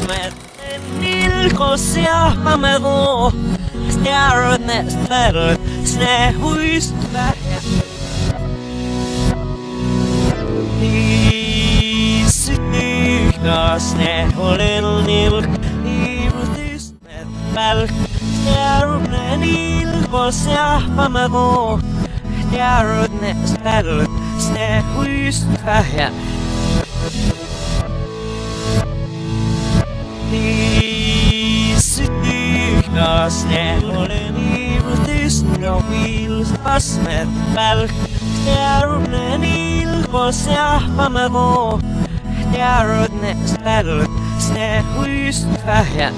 med nilkos ja pamelo. Stjärnet fäller snähust vägen. Isykka snähålen nilk. Ivutyst med välk. Stjärnet nilkos ja pamelo. Stjärnet fäller snähust vägen. Isykka snähålen ivutyst no vilspas med välk. Stjärnet nilkos ja pamelo. Stjärnet fäller snähust vägen.